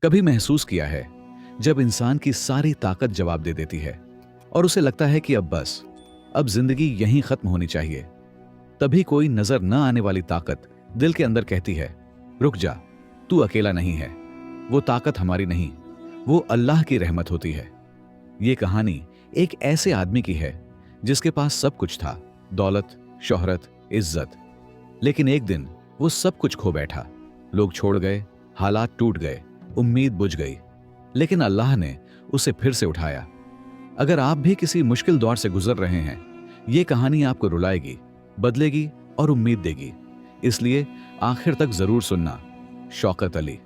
कभी महसूस किया है जब इंसान की सारी ताकत जवाब दे देती है और उसे लगता है कि अब बस, अब जिंदगी यहीं खत्म होनी चाहिए, तभी कोई नजर न आने वाली ताकत दिल के अंदर कहती है, रुक जा, तू अकेला नहीं है। वो ताकत हमारी नहीं, वो अल्लाह की रहमत होती है। ये कहानी एक ऐसे आदमी की है जिसके पास सब कुछ था, दौलत, शोहरत, इज्जत। लेकिन एक दिन वो सब कुछ खो बैठा। लोग छोड़ गए, हालात टूट गए, उम्मीद बुझ गई। लेकिन अल्लाह ने उसे फिर से उठाया। अगर आप भी किसी मुश्किल दौर से गुजर रहे हैं, ये कहानी आपको रुलाएगी, बदलेगी और उम्मीद देगी। इसलिए आखिर तक जरूर सुनना। शौकत अली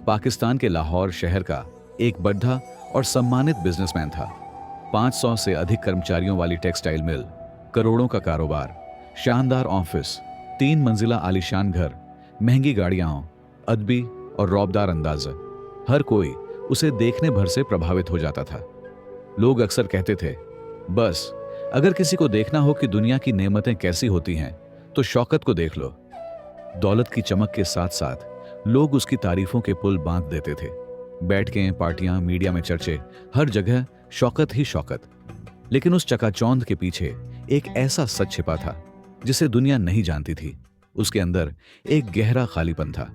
पाकिस्तान के लाहौर शहर का एक बड़ा और सम्मानित बिजनेसमैन था। 500 से अधिक कर्मचारियों वाली टेक्सटाइल मिल, करोड़ों का कारोबार, शानदार ऑफिस, 3 मंजिला आलीशान घर, महंगी गाड़ियां, अदबी और रौबदार अंदाज। हर कोई उसे देखने भर से प्रभावित हो जाता था। लोग अक्सर कहते थे, बस अगर किसी को देखना हो कि दुनिया की नेमतें कैसी होती हैं तो शौकत को देख लो। दौलत की चमक के साथ साथ लोग उसकी तारीफों के पुल बांध देते थे। बैठकें, पार्टियां, मीडिया में चर्चे, हर जगह शौकत ही शौकत। लेकिन उस चकाचौंध के पीछे एक ऐसा सच छिपा था जिसे दुनिया नहीं जानती थी। उसके अंदर एक गहरा खालीपन था।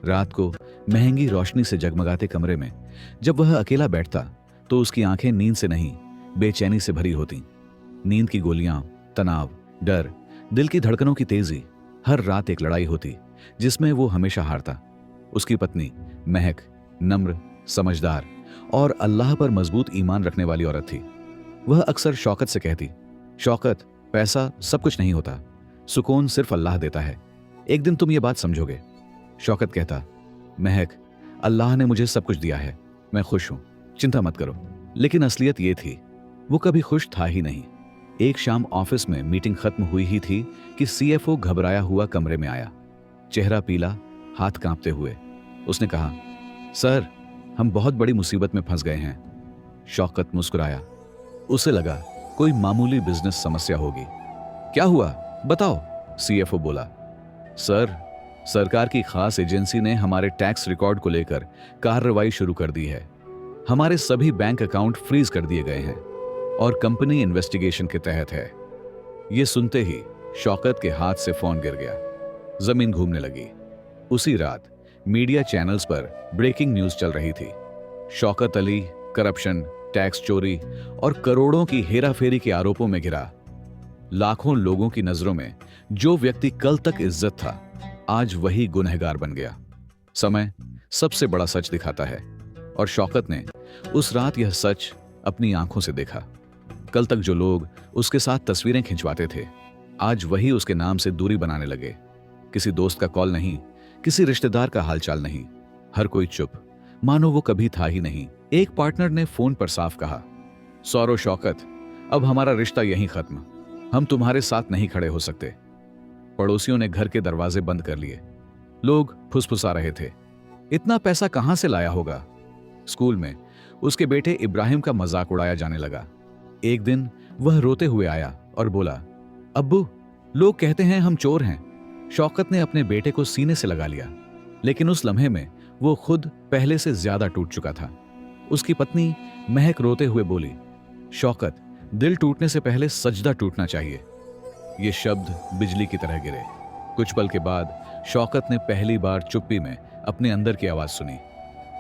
रात को महंगी रोशनी से जगमगाते कमरे में जब वह अकेला बैठता तो उसकी आंखें नींद से नहीं, बेचैनी से भरी होती। नींद की गोलियां, तनाव, डर, दिल की धड़कनों की तेजी, हर रात एक लड़ाई होती जिसमें वो हमेशा हारता। उसकी पत्नी महक नम्र, समझदार और अल्लाह पर मजबूत ईमान रखने वाली औरत थी। वह अक्सर शौकत से कहती, शौकत, पैसा सब कुछ नहीं होता, सुकून सिर्फ अल्लाह देता है। एक दिन तुम ये बात समझोगे। शौकत कहता, महक, अल्लाह ने मुझे सब कुछ दिया है, मैं खुश हूं, चिंता मत करो। लेकिन असलियत ये थी, वो कभी खुश था ही नहीं। एक शाम ऑफिस में मीटिंग खत्म हुई ही थी कि सीएफओ घबराया हुआ कमरे में आया, चेहरा पीला, हाथ कांपते हुए। उसने कहा, सर, हम बहुत बड़ी मुसीबत में फंस गए हैं। शौकत मुस्कुराया। उसे लगा कोई मामूली बिजनेस समस्या होगी। क्या हुआ, बताओ, सीएफओ बोला। सर, सरकार की खास एजेंसी ने हमारे टैक्स रिकॉर्ड को लेकर कार्रवाई शुरू कर दी है। हमारे सभी बैंक अकाउंट फ्रीज कर दिए गए हैं और कंपनी इन्वेस्टिगेशन के तहत है। यह सुनते ही शौकत के हाथ से फोन गिर गया, जमीन घूमने लगी। उसी रात मीडिया चैनल्स पर ब्रेकिंग न्यूज चल रही थी। शौकत अली करप्शन, टैक्स चोरी और करोड़ों की हेराफेरी के आरोपों में घिरा। लाखों लोगों की नजरों में जो व्यक्ति कल तक इज्जत था, आज वही गुनहगार बन गया। समय सबसे बड़ा सच दिखाता है और शौकत ने उस रात यह सच अपनी आंखों से देखा। कल तक जो लोग उसके साथ तस्वीरें खिंचवाते थे, आज वही उसके नाम से दूरी बनाने लगे। किसी दोस्त का कॉल नहीं, किसी रिश्तेदार का हालचाल नहीं, हर कोई चुप, मानो वो कभी था ही नहीं। एक पार्टनर ने फोन पर साफ कहा, सौरो शौकत, अब हमारा रिश्ता यहीं खत्म, हम तुम्हारे साथ नहीं खड़े हो सकते। पड़ोसियों ने घर के दरवाजे बंद कर लिए। लोग फुसफुसा रहे थे, इतना पैसा कहां से लाया होगा। स्कूल में उसके बेटे इब्राहिम का मजाक उड़ाया जाने लगा। एक दिन वह रोते हुए आया और बोला, अब्बू, लोग कहते हैं हम चोर हैं। शौकत ने अपने बेटे को सीने से लगा लिया, लेकिन उस लम्हे में वो खुद पहले से ज्यादा टूट चुका था। उसकी पत्नी महक रोते हुए बोली, शौकत, दिल टूटने से पहले सजदा टूटना चाहिए। ये शब्द बिजली की तरह गिरे। कुछ पल के बाद शौकत ने पहली बार चुप्पी में अपने अंदर की आवाज सुनी।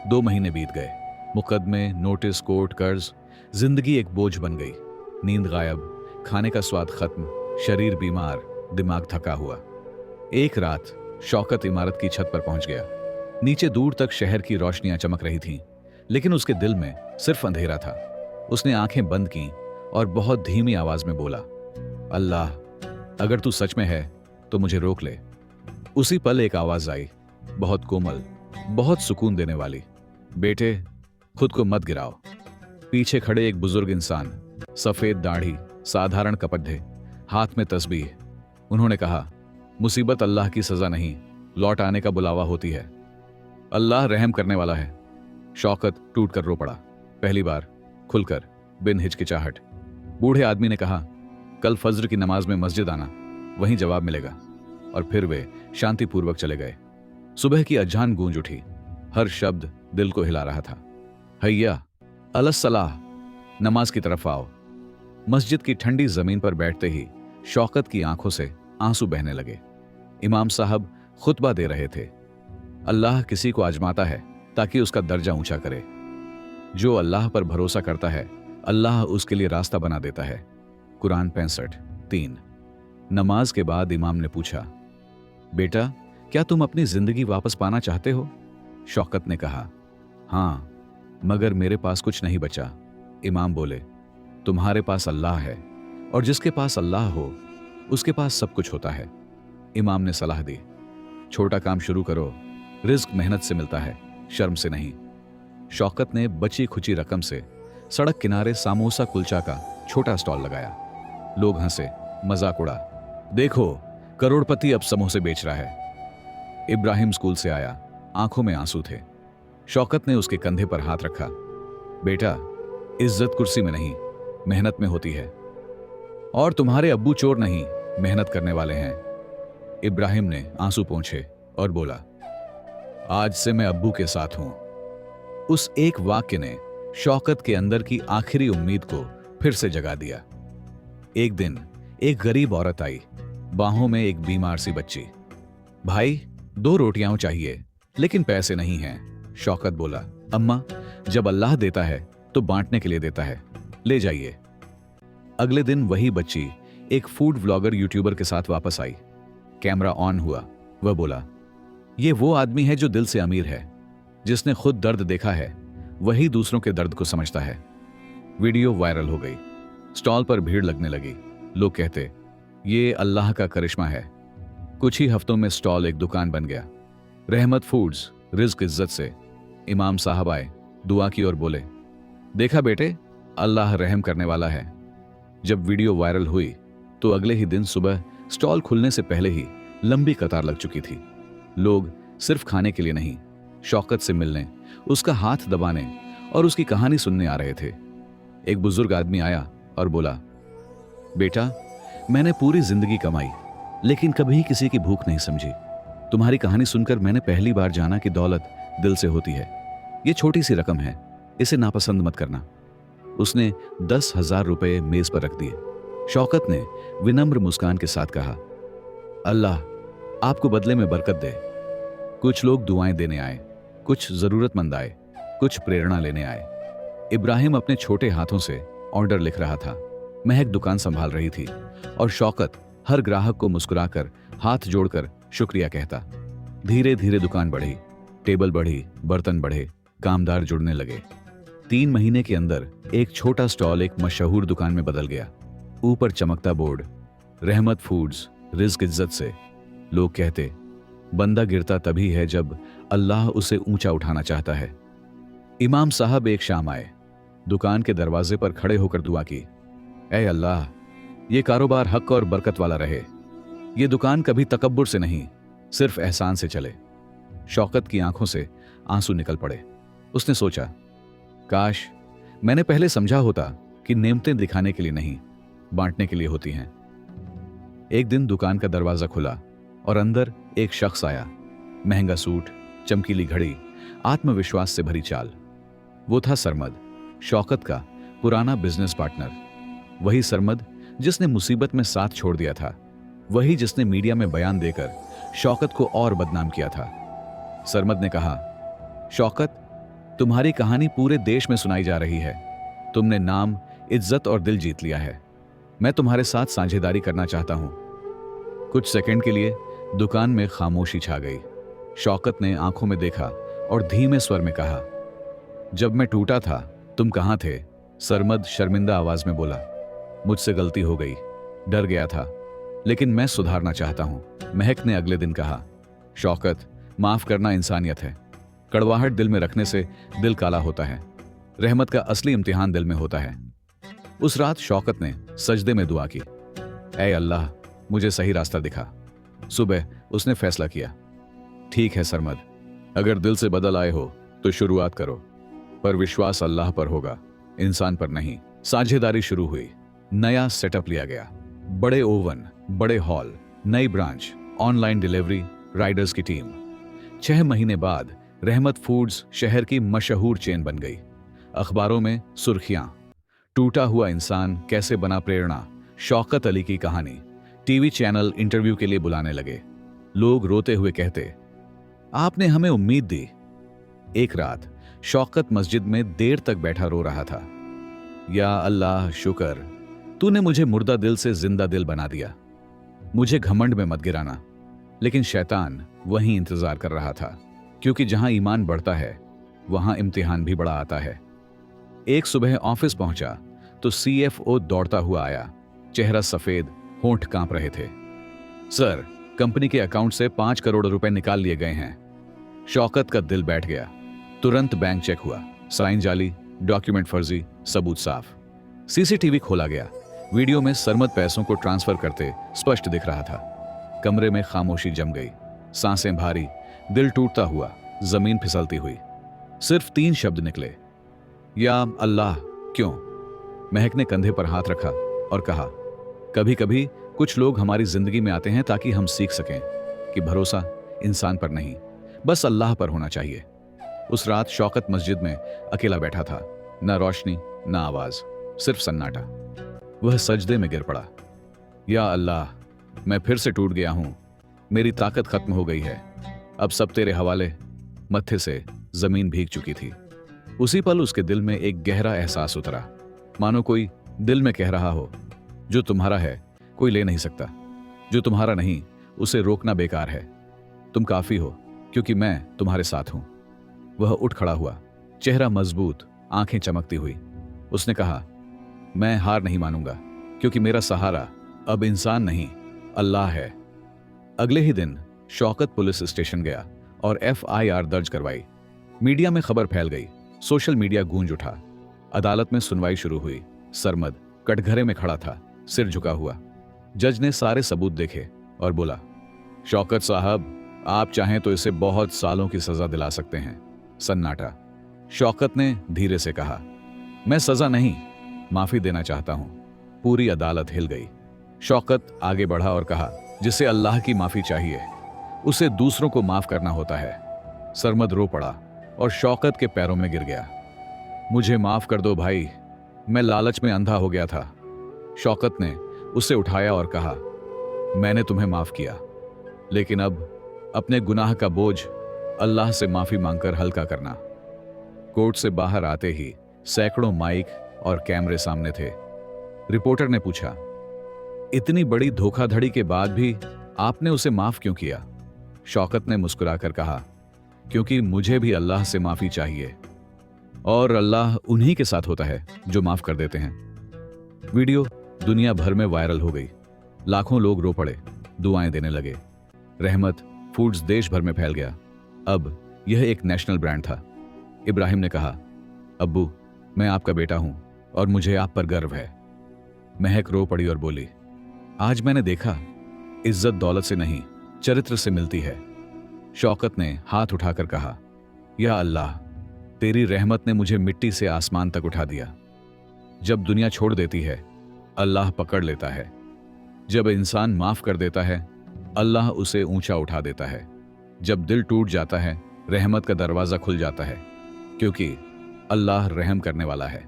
2 महीने बीत गए। मुकदमे, नोटिस, कोर्ट, कर्ज, जिंदगी एक बोझ बन गई। नींद गायब, खाने का स्वाद खत्म, शरीर बीमार, दिमाग थका हुआ। एक रात शौकत इमारत की छत पर पहुंच गया। नीचे दूर तक शहर की रोशनियां चमक रही थीं, लेकिन उसके दिल में सिर्फ अंधेरा था। उसने आंखें बंद की और बहुत धीमी आवाज में बोला, अल्लाह, अगर तू सच में है तो मुझे रोक ले। उसी पल एक आवाज आई, बहुत कोमल, बहुत सुकून देने वाली, बेटे, खुद को मत गिराओ। पीछे खड़े एक बुजुर्ग इंसान, सफेद दाढ़ी, साधारण कपड़े, हाथ में तस्बीह। उन्होंने कहा, मुसीबत अल्लाह की सजा नहीं, लौट आने का बुलावा होती है। अल्लाह रहम करने वाला है। शौकत टूट कर रो पड़ा, पहली बार, खुलकर, बिन हिचकिचाहट। बूढ़े आदमी ने कहा, कल फज्र की नमाज में मस्जिद आना, वहीं जवाब मिलेगा। और फिर वे शांतिपूर्वक चले गए। सुबह की अजान गूंज उठी, हर शब्द दिल को हिला रहा था। हैया अलसलाह, नमाज की तरफ आओ। मस्जिद की ठंडी जमीन पर बैठते ही शौकत की आंखों से आंसू बहने लगे। इमाम साहब खुतबा दे रहे थे। अल्लाह किसी को आजमाता है ताकि उसका दर्जा ऊंचा करे। जो अल्लाह पर भरोसा करता है, अल्लाह उसके लिए रास्ता बना देता है। कुरान 65:3। नमाज के बाद इमाम ने पूछा, बेटा, क्या तुम अपनी जिंदगी वापस पाना चाहते हो? शौकत ने कहा, हाँ, मगर मेरे पास कुछ नहीं बचा। इमाम बोले, तुम्हारे पास अल्लाह है, और जिसके पास अल्लाह हो उसके पास सब कुछ होता है। इमाम ने सलाह दी, छोटा काम शुरू करो, रिज्क मेहनत से मिलता है, शर्म से नहीं। शौकत ने बची खुची रकम से सड़क किनारे सामोसा कुलचा का छोटा स्टॉल लगाया। लोग हंसे, मजाक उड़ा, देखो करोड़पति अब समोसे बेच रहा है। इब्राहिम स्कूल से आया, आंखों में आंसू थे। शौकत ने उसके कंधे पर हाथ रखा, बेटा, इज्जत कुर्सी में नहीं, मेहनत में होती है, और तुम्हारे अब्बू चोर नहीं, मेहनत करने वाले हैं। इब्राहिम ने आंसू पोंछे और बोला, आज से मैं अब्बू के साथ हूं। उस एक वाक्य ने शौकत के अंदर की आखिरी उम्मीद को फिर से जगा दिया। एक दिन एक गरीब औरत आई, बाहों में एक बीमार सी बच्ची। भाई, 2 रोटियां चाहिए, लेकिन पैसे नहीं हैं। शौकत बोला, अम्मा, जब अल्लाह देता है तो बांटने के लिए देता है, ले जाइए। अगले दिन वही बच्ची एक फूड व्लॉगर यूट्यूबर के साथ वापस आई। कैमरा ऑन हुआ। वह बोला, ये वो आदमी है जो दिल से अमीर है, जिसने खुद दर्द देखा है, वही दूसरों के दर्द को समझता है। वीडियो वायरल हो गई, स्टॉल पर भीड़ लगने लगी। लोग कहते, ये अल्लाह का करिश्मा है। कुछ ही हफ्तों में स्टॉल एक दुकान बन गया। रहमत फूड्स, रिज्क इज्जत से। इमाम साहब आए, दुआ की और बोले, देखा बेटे, अल्लाह रहम करने वाला है। जब वीडियो वायरल हुई तो अगले ही दिन सुबह स्टॉल खुलने से पहले ही लंबी कतार लग चुकी थी। लोग सिर्फ खाने के लिए नहीं, शौकत से मिलने, उसका हाथ दबाने और उसकी कहानी सुनने आ रहे थे। एक बुजुर्ग आदमी आया और बोला, बेटा, मैंने पूरी जिंदगी कमाई, लेकिन कभी किसी की भूख नहीं समझी। तुम्हारी कहानी सुनकर मैंने पहली बार जाना कि दौलत दिल से होती है। ये छोटी सी रकम है, इसे नापसंद मत करना। उसने 10,000 रुपए मेज पर रख दिए। शौकत ने विनम्र मुस्कान के साथ कहा, अल्लाह आपको बदले में बरकत दे। कुछ लोग दुआएं देने आए, कुछ जरूरतमंद आए, कुछ प्रेरणा लेने आए। इब्राहिम अपने छोटे हाथों से ऑर्डर लिख रहा था, महक दुकान संभाल रही थी, और शौकत हर ग्राहक को मुस्कुराकर हाथ जोड़कर शुक्रिया कहता। धीरे धीरे दुकान बढ़ी, टेबल बढ़ी, बर्तन बढ़े, कामदार जुड़ने लगे। 3 महीने के अंदर एक छोटा स्टॉल एक मशहूर दुकान में बदल गया। ऊपर चमकता बोर्ड, रहमत फूड्स, रिज्क इज्जत से। लोग कहते, बंदा गिरता तभी है जब अल्लाह उसे ऊंचा उठाना चाहता है। इमाम साहब एक शाम आए, दुकान के दरवाजे पर खड़े होकर दुआ की, ऐ अल्लाह, ये कारोबार हक और बरकत वाला रहे। ये दुकान कभी तकब्बुर से नहीं, सिर्फ एहसान से चले। शौकत की आंखों से आंसू निकल पड़े। उसने सोचा, काश मैंने पहले समझा होता कि नेमतें दिखाने के लिए नहीं, बांटने के लिए होती हैं। एक दिन दुकान का दरवाजा खुला और अंदर एक शख्स आया। महंगा सूट, चमकीली घड़ी, आत्मविश्वास से भरी चाल। वो था सरमद, शौकत का पुराना बिजनेस पार्टनर। वही सरमद जिसने मुसीबत में साथ छोड़ दिया था, वही जिसने मीडिया में बयान देकर शौकत को और बदनाम किया था। सरमद ने कहा, शौकत, तुम्हारी कहानी पूरे देश में सुनाई जा रही है। तुमने नाम, इज्जत और दिल जीत लिया है। मैं तुम्हारे साथ साझेदारी करना चाहता हूं। कुछ सेकंड के लिए दुकान में खामोशी छा गई। शौकत ने आंखों में देखा और धीमे स्वर में कहा, जब मैं टूटा था तुम कहां थे? सरमद शर्मिंदा आवाज में बोला, मुझसे गलती हो गई, डर गया था, लेकिन मैं सुधारना चाहता हूं। महक ने अगले दिन कहा, शौकत, माफ करना इंसानियत है। कड़वाहट दिल में रखने से दिल काला होता है। रहमत का असली इम्तिहान दिल में होता है। उस रात शौकत ने सजदे में दुआ की, ऐ अल्लाह, मुझे सही रास्ता दिखा। सुबह उसने फैसला किया, ठीक है सरमद, अगर दिल से बदल आए हो तो शुरुआत करो, पर विश्वास अल्लाह पर होगा, इंसान पर नहीं। साझेदारी शुरू हुई। नया सेटअप लिया गया, बड़े ओवन, बड़े हॉल, नई ब्रांच, ऑनलाइन डिलीवरी, राइडर्स की टीम। 6 महीने बाद रहमत फूड्स शहर की मशहूर चेन बन गई। अखबारों में सुर्खियां, टूटा हुआ इंसान कैसे बना प्रेरणा, शौकत अली की कहानी। टीवी चैनल इंटरव्यू के लिए बुलाने लगे। लोग रोते हुए कहते, आपने हमें उम्मीद दी। एक रात शौकत मस्जिद में देर तक बैठा रो रहा था। या अल्लाह शुक्र, तूने मुझे मुर्दा दिल से जिंदा दिल बना दिया। मुझे घमंड में मत गिराना। लेकिन शैतान वहीं इंतजार कर रहा था, क्योंकि जहां ईमान बढ़ता है वहां इम्तिहान भी बड़ा आता है। एक सुबह ऑफिस पहुंचा तो सीएफओ दौड़ता हुआ आया। चेहरा सफेद, होंठ कांप रहे थे। सर, कंपनी के अकाउंट से 5 करोड़ रुपए निकाल लिए गए हैं। शौकत का दिल बैठ गया। तुरंत बैंक चेक हुआ, साइन जाली, डॉक्यूमेंट फर्जी, सबूत साफ। सीसीटीवी खोला गया। वीडियो में सरमद पैसों को ट्रांसफर करते स्पष्ट दिख रहा था। कमरे में खामोशी जम गई, सांसें भारी, दिल टूटता हुआ, जमीन फिसलती हुई। सिर्फ 3 शब्द निकले, या अल्लाह। क्यों? महक ने कंधे पर हाथ रखा और कहा, कभी कभी कुछ लोग हमारी जिंदगी में आते हैं ताकि हम सीख सकें कि भरोसा इंसान पर नहीं, बस अल्लाह पर होना चाहिए। उस रात शौकत मस्जिद में अकेला बैठा था। ना रोशनी, ना आवाज, सिर्फ सन्नाटा। वह सजदे में गिर पड़ा। या अल्लाह, मैं फिर से टूट गया हूं। मेरी ताकत खत्म हो गई है। अब सब तेरे हवाले। मत्थे से जमीन भीग चुकी थी। उसी पल उसके दिल में एक गहरा एहसास उतरा, मानो कोई दिल में कह रहा हो, जो तुम्हारा है कोई ले नहीं सकता। जो तुम्हारा नहीं उसे रोकना बेकार है। तुम काफी हो, क्योंकि मैं तुम्हारे साथ हूं। वह उठ खड़ा हुआ, चेहरा मजबूत, आंखें चमकती हुई। उसने कहा, मैं हार नहीं मानूंगा, क्योंकि मेरा सहारा अब इंसान नहीं, अल्लाह है। अगले ही दिन शौकत पुलिस स्टेशन गया और एफआईआर दर्ज करवाई। मीडिया में खबर फैल गई, सोशल मीडिया गूंज उठा। अदालत में सुनवाई शुरू हुई। सरमद कटघरे में खड़ा था, सिर झुका हुआ। जज ने सारे सबूत देखे और बोला, शौकत साहब, आप चाहें तो इसे बहुत सालों की सजा दिला सकते हैं। सन्नाटा। शौकत ने धीरे से कहा, मैं सजा नहीं, माफी देना चाहता हूं। पूरी अदालत हिल गई। शौकत आगे बढ़ा और कहा, जिसे अल्लाह की माफी चाहिए उसे दूसरों को माफ करना होता है। सरमद रो पड़ा और शौकत के पैरों में गिर गया। मुझे माफ कर दो भाई, मैं लालच में अंधा हो गया था। शौकत ने उसे उठाया और कहा, मैंने तुम्हें माफ किया, लेकिन अब अपने गुनाह का बोझ अल्लाह से माफी मांगकर हल्का करना। कोर्ट से बाहर आते ही सैकड़ों माइक और कैमरे सामने थे। रिपोर्टर ने पूछा, इतनी बड़ी धोखाधड़ी के बाद भी आपने उसे माफ क्यों किया? शौकत ने मुस्कुराकर कहा, क्योंकि मुझे भी अल्लाह से माफी चाहिए, और अल्लाह उन्हीं के साथ होता है जो माफ कर देते हैं। वीडियो दुनिया भर में वायरल हो गई। लाखों लोग रो पड़े, दुआएं देने लगे। रहमत फूड्स देश भर में फैल गया। अब यह एक नेशनल ब्रांड था। इब्राहिम ने कहा, अब्बू, मैं आपका बेटा हूं और मुझे आप पर गर्व है। महक रो पड़ी और बोली, आज मैंने देखा, इज्जत दौलत से नहीं, चरित्र से मिलती है। शौकत ने हाथ उठाकर कहा, या अल्लाह, तेरी रहमत ने मुझे मिट्टी से आसमान तक उठा दिया। जब दुनिया छोड़ देती है, अल्लाह पकड़ लेता है। जब इंसान माफ कर देता है, अल्लाह उसे ऊंचा उठा देता है। जब दिल टूट जाता है, रहमत का दरवाजा खुल जाता है, क्योंकि अल्लाह रहम करने वाला है।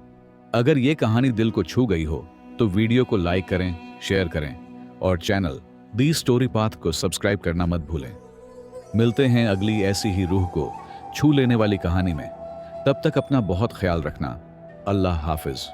अगर ये कहानी दिल को छू गई हो तो वीडियो को लाइक करें, शेयर करें और चैनल दी स्टोरी पाथ को सब्सक्राइब करना मत भूलें। मिलते हैं अगली ऐसी ही रूह को छू लेने वाली कहानी में। तब तक अपना बहुत ख्याल रखना। अल्लाह हाफिज।